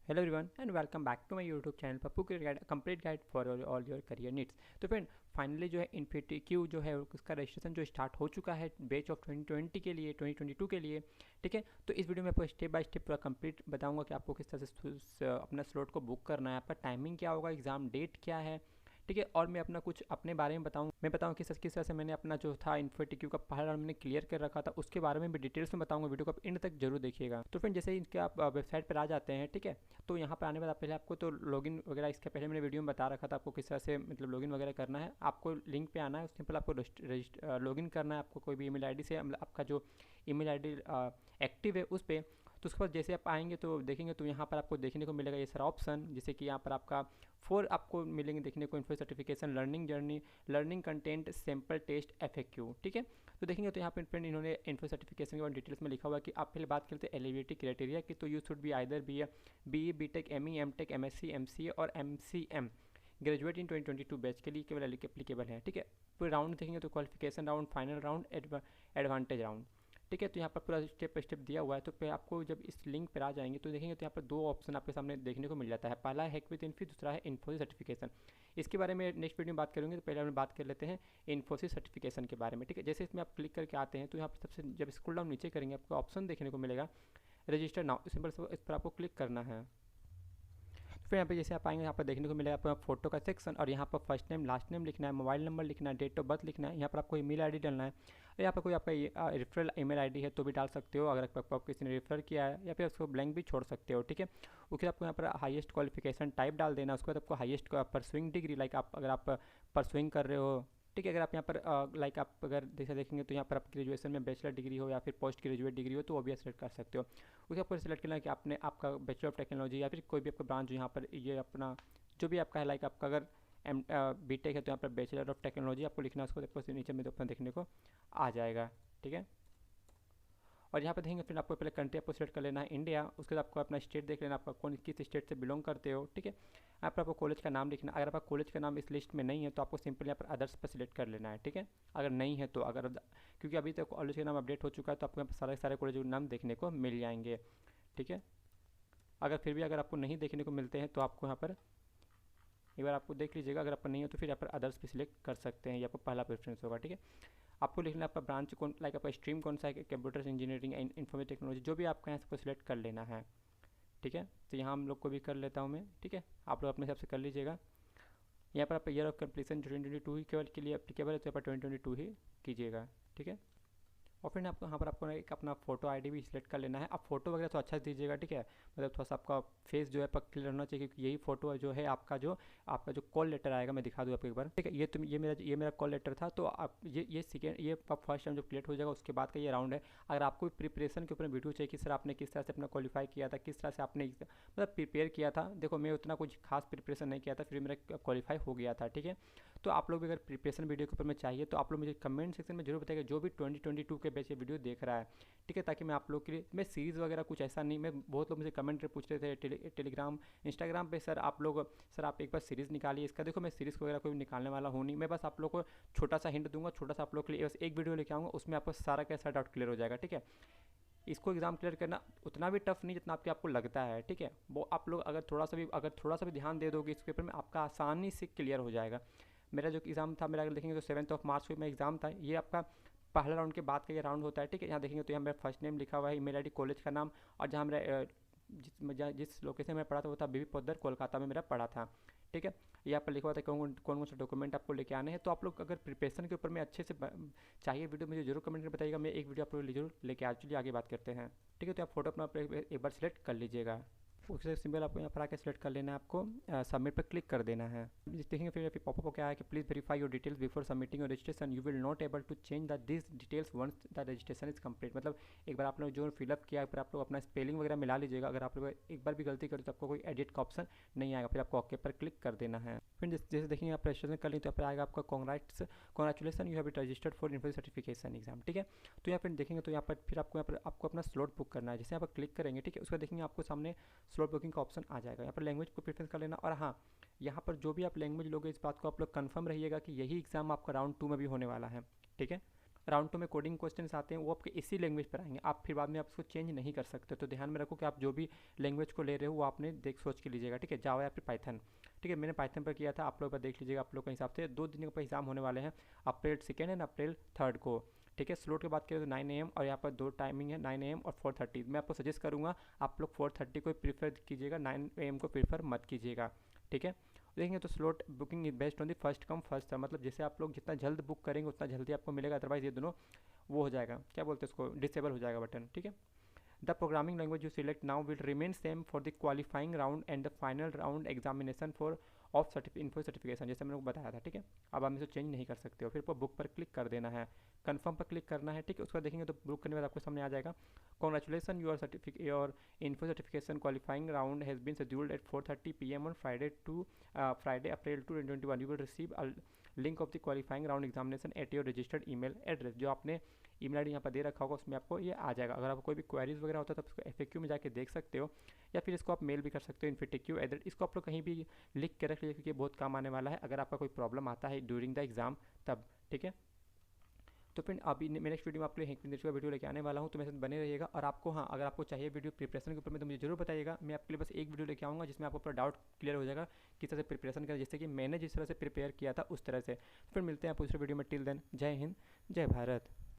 Hello everyone and welcome back to my YouTube channel Pappu के guide complete guide for all your career needs. तो friend finally जो है InfyTQ जो है उसका रजिस्ट्रेशन जो स्टार्ट हो चुका है बैच ऑफ 2020 के लिए 2022 के लिए। ठीक है, तो इस वीडियो में आपको स्टेप बाय स्टेप पूरा कंप्लीट बताऊंगा कि आपको किस तरह से अपना स्लॉट को बुक करना है, आपका टाइमिंग क्या होगा, एग्जाम डेट क्या है। ठीक है, और मैं अपना कुछ अपने बारे में बताऊँ कि किस तरह से मैंने अपना जो था InfyTQ का पहला राउंड मैंने क्लियर कर रखा था, उसके बारे में भी डिटेल्स में बताऊंगा। वीडियो को आप एंड तक जरूर देखिएगा। तो फ्रेंड जैसे ही इनके आप वेबसाइट पर आ जाते हैं, ठीक है, तो यहाँ पर आने के बाद पहले आपको तो लॉगिन वगैरह इसके पहले मैंने वीडियो में बता रखा था आपको किस तरह से मतलब लॉगिन वगैरह करना है। आपको लिंक पे आना है, सिंपल आपको लॉगिन करना है। आपको कोई भी ईमेल आईडी से आपका जो ईमेल आईडी एक्टिव है उस पर, तो उसके बाद जैसे आप आएंगे तो देखेंगे तो यहाँ पर आपको देखने को मिलेगा ये सारा ऑप्शन, जैसे कि यहाँ पर आपका 4 आपको मिलेंगे देखने को, info certification, learning journey, learning content, sample test, FAQ। ठीक है, तो देखेंगे तो यहाँ पर फ्रेंड इन्होंने इन्फो सर्टिफिकेशन के बाद डिटेल्स में लिखा हुआ है कि आप पहले बात करते हैं एलिजिबिलिटी क्राइटेरिया की, तो you should be either BE BTech ME M.Tech M.Sc MCA और MCM ग्रेजुएट इन 2022 बैच के लिए केवल एप्लीकेबल है। ठीक है, पूरे राउंड देखेंगे तो qualification round, final round, advantage round. ठीक है, तो यहाँ पर पूरा स्टेप बाय स्टेप दिया हुआ है। तो पे आपको जब इस लिंक पर आ जाएंगे तो देखेंगे तो यहाँ पर 2 ऑप्शन आपके सामने देखने को मिल जाता है। पहला है हैक विद इन्फी, दूसरा है इन्फोसिस सर्टिफिकेशन। इसके बारे में नेक्स्ट वीडियो में बात करेंगे, तो पहले हम बात कर लेते हैं इन्फोसिस सर्टिफिकेशन के बारे में। ठीक है, जैसे इसमें आप क्लिक करके आते हैं तो यहाँ पर सबसे जब स्क्रॉल डाउन नीचे करेंगे आपको ऑप्शन देखने को मिलेगा रजिस्टर नाउ, सिंपल से इस पर आपको क्लिक करना है। फिर यहाँ पे जैसे आप आएंगे यहाँ पर देखने को मिलेगा आपका फोटो का सेक्शन, और यहाँ पर फर्स्ट नेम लास्ट नेम लिखना है, मोबाइल नंबर लिखना है, डेट ऑफ बर्थ लिखना है, यहाँ पर आपको ईमेल आईडी डालना है। यहाँ पर कोई आपका रेफरल ईमेल आईडी है तो भी डाल सकते हो अगर आपको किसी ने रेफर किया है, या फिर उसको ब्लैंक भी छोड़ सकते हो। ठीक है, उसके बाद आपको यहाँ पर हाईएस्ट क्वालिफिकेशन टाइप डाल देना। उसके बाद आपको हाईएस्ट परसुइंग डिग्री, लाइक आप अगर आप परसुइंग कर रहे हो। ठीक है, अगर आप यहाँ पर लाइक आप अगर जैसे देखेंगे तो यहाँ पर आप ग्रेजुएशन में बैचलर डिग्री हो या फिर पोस्ट ग्रेजुएट डिग्री हो तो वो भी सेलेक्ट कर सकते हो। उसके आपको सेलेक्ट करना है कि आपने आपका बैचलर ऑफ टेक्नोलॉजी या फिर कोई भी आपका ब्रांच जो यहाँ पर ये अपना जो भी आपका है, लाइक आपका अगर BTech है तो यहाँ पर बैचलर ऑफ टेक्नोलॉजी आपको लिखना है, उसको आपको नीचे में तो अपना देखने को आ जाएगा। ठीक है, और यहाँ पर देखेंगे फिर आपको पहले कंट्री आपको सेलेक्ट कर लेना है इंडिया। उसके बाद आपको अपना स्टेट देख लेना, आपका कौन किस स्टेट से बिलोंग करते हो। ठीक है, यहाँ पर आपको कॉलेज का नाम लिखना। अगर आपका कॉलेज का नाम इस लिस्ट में नहीं है तो आपको सिंपल यहाँ पर अदर्स पर सिलेक्ट कर लेना है। ठीक है, अगर नहीं है तो अगर क्योंकि अभी तक कॉलेज का नाम अपडेट हो चुका है तो आपको यहाँ पर सारे कॉलेज के नाम देखने को मिल जाएंगे। ठीक है, अगर फिर भी अगर आपको नहीं देखने को मिलते हैं तो आपको यहाँ पर एक बार आपको देख लीजिएगा, अगर आपका नहीं है तो फिर यहाँ पर अदर्स पे सिलेक्ट कर सकते हैं, ये आपका पहला प्रेफरेंस होगा। ठीक है, आपको लिखना है आपका ब्रांच कौन, लाइक आपका स्ट्रीम कौन सा है, computer engineering and information technology, जो भी आपका यहाँ से सिलेक्ट कर लेना है। ठीक है, तो यहाँ हम लोग को भी कर लेता हूँ मैं। ठीक है, आप लोग अपने हिसाब से कर लीजिएगा। यहाँ पर आप ईयर ऑफ कंप्लीसन 2022 ही केवल के लिए एप्लीकेबल है तो यहाँ पर 2022 ही कीजिएगा। ठीक है, और फिर आपको यहाँ पर आपको एक अपना फोटो आईडी भी सिलेक्ट कर लेना है। आप फोटो वगैरह तो अच्छा दीजिएगा। ठीक है, मतलब थोड़ा सा आपका फेस जो है पर क्लियर होना चाहिए, क्योंकि यही फोटो जो है आपका जो कॉल लेटर आएगा, मैं दिखा दूँ आपको एक बार। ठीक है, ये मेरा कॉल लेटर था, तो आप ये सेकेंड ये फर्स्ट टाइम जब क्लियर हो जाएगा उसके बाद का ये राउंड है। अगर आपको प्रिपरेशन के ऊपर वीडियो चाहिए कि सर आपने किस तरह से अपना क्वालिफाई किया था, किस तरह से आपने मतलब प्रिपेयर किया था, देखो मैं उतना कुछ खास प्रिपरेशन नहीं किया था, फिर मेरा क्वालिफाई हो गया था। ठीक है, तो आप लोग भी अगर प्रिपरेशन वीडियो के ऊपर में चाहिए तो आप लोग मुझे कमेंट सेक्शन में जरूर बताइएगा, जो भी 2022 के बैच ये वीडियो देख रहा है। ठीक है, ताकि मैं आप लोग के लिए मैं सीरीज़ वगैरह कुछ ऐसा नहीं, मैं बहुत लोग मुझे कमेंट पूछ रहे थे टेलीग्राम इंस्टाग्राम पे, सर आप एक बार सीरीज़ निकालिए इसका। देखो मैं सीरीज़ वगैरह कोई निकालने वाला हूँ नहीं, मैं बस आप लोग को छोटा सा हिंट दूंगा, छोटा सा आप लोग के लिए बस एक वीडियो लेके आऊँगा, उसमें आपको सारा का डाउट क्लियर हो जाएगा। ठीक है, इसको एग्जाम क्लियर करना उतना भी टफ नहीं जितना आपको लगता है। ठीक है, वो आप लोग अगर थोड़ा सा भी ध्यान दे दोगे इस पेपर में, आपका आसानी से क्लियर हो जाएगा। मेरा जो एग्ज़ाम था, मेरा अगर देखेंगे तो 7 मार्च को मेरा एग्ज़ाम था। ये आपका पहला राउंड के बाद का ये राउंड होता है। ठीक है, यहाँ देखेंगे तो यहाँ मेरा फर्स्ट नेम लिखा हुआ है, ईमेल आईडी, कॉलेज का नाम, और जहाँ मेरा जिस लोकेशन में पढ़ा था वो था बीबी पोद्दार, कोलकाता में मेरा पढ़ा था। ठीक है, यहाँ पर लिखा हुआ था कौन कौन से डॉक्यूमेंट आपको लेके आने हैं। तो आप लोग अगर प्रिपरेशन के ऊपर में अच्छे से चाहिए वीडियो, मुझे जरूर कमेंट में बताइएगा, मैं एक वीडियो आप लोग जरूर लेके आ। चलिए आगे बात करते हैं। ठीक है, तो आप फोटो अपना एक बार सिलेक्ट कर लीजिएगा। उससे सिंपल आपको यहाँ पर आके सेलेक्ट कर लेना है, आपको सबमिट पर क्लिक कर देना है। देखेंगे फिर पॉपअप क्या है कि please verify your details before submitting your registration, you will not able to change this details once the registration is complete. मतलब एक बार आप लोग जो फिलअप किया फिर आप लोग अपना स्पेलिंग वगैरह मिला लीजिएगा। अगर आप लोग एक बार भी गलती करें तो आपको कोई एडिट का ऑप्शन नहीं आएगा, फिर आपको ओके पर क्लिक कर देना है। फिर जैसे देखेंगे आप रजिस्ट्रेशन कर लें तो यहाँ पर आएगा आपका congratulation you have been registered for Infosys certification exam. ठीक है, तो यहाँ पर देखेंगे तो यहाँ पर फिर आपको अपना स्लॉट बुक करना है। जैसे यहाँ पर क्लिक करेंगे, ठीक है, उसका देखेंगे आपको सामने स्लॉट बुकिंग का ऑप्शन आ जाएगा। यहाँ पर लैंग्वेज को प्रेफरेंस कर लेना, और हाँ यहाँ पर जो भी आप लैंग्वेज लोगे इस बात को आप लोग कंफर्म रहिएगा कि यही एग्जाम आपका राउंड 2 में भी होने वाला है। ठीक है, राउंड 2 में कोडिंग क्वेश्चन आते हैं वो आपके इसी लैंग्वेज पर आएंगे, आप फिर बाद में आप उसको चेंज नहीं कर सकते। तो ध्यान में रखो कि आप जो भी लैंग्वेज को ले रहे हो वो आपने देख सोच के लीजिएगा, ठीक है। जावा या फिर पाइथन, ठीक है। मैंने पाइथन पर किया था, आप लोग पर देख लीजिएगा आप लोग के हिसाब से। 2 दिन का एग्जाम होने वाले हैं, अप्रैल 2 एंड अप्रैल 3 को, ठीक है। स्लॉट की बात करें तो 9 AM और यहाँ पर 2 टाइमिंग है, 9 AM और 4:30। मैं आपको सजेस्ट करूँगा आप लोग 4:30 को प्रीफर कीजिएगा, 9 AM को प्रीफर मत कीजिएगा, ठीक है। देखेंगे तो slot booking is based on the first come first serve, मतलब जैसे आप लोग जितना जल्द बुक करेंगे उतना जल्दी आपको मिलेगा, अदरवाइज ये दोनों वो हो जाएगा, क्या बोलते हैं उसको, डिसेबल हो जाएगा बटन, ठीक है। The programming language you select now will remain same for the qualifying round and the final round examination for of info certification, जैसे मैंने बताया था, ठीक है। अब आप इसे चेंज नहीं कर सकते हो, फिर पर बुक पर क्लिक कर देना है, कंफर्म पर क्लिक करना है, ठीक है। उसका देखेंगे तो बुक करने के बाद आपको सामने आ जाएगा, congratulation your info certification qualifying round has been scheduled at 4:30 PM on Friday April 2021। You will receive a link of the qualifying round examination at your registered email address. जो आपने ईमेल आईडी यहाँ पर दे रखा होगा उसमें आपको ये आ जाएगा। अगर आपको कोई भी क्वेरीज वगैरह होता है तो आप इसको FAQ में जाके देख सकते हो, या फिर इसको आप मेल भी कर सकते हो infitq एड्रेस। इसको आप लोग कहीं भी लिख के रख लीजिए क्योंकि बहुत काम आने वाला है अगर आपका कोई प्रॉब्लम आता है ड्यूरिंग द एग्जाम तब, ठीक है। तो फ्रेंड अभी मैं नेक्स्ट वीडियो में आप लोग का वीडियो लेके आने वाला हूँ, तो मेरे साथ बने रहिएगा। और आपको हाँ अगर आपको चाहिए वीडियो प्रिपरेशन के ऊपर में तो मुझे जरूर बताइएगा, मैं आपके लिए बस एक वीडियो लेके आऊँगा जिसमें आपको पूरा डाउट क्लियर हो जाएगा किस तरह से प्रिपरेशन करें, जैसे कि मैंने जिस तरह से प्रिपेयर किया था उस तरह से। फिर मिलते हैं आप दूसरे वीडियो में, टिल देन जय हिंद जय भारत।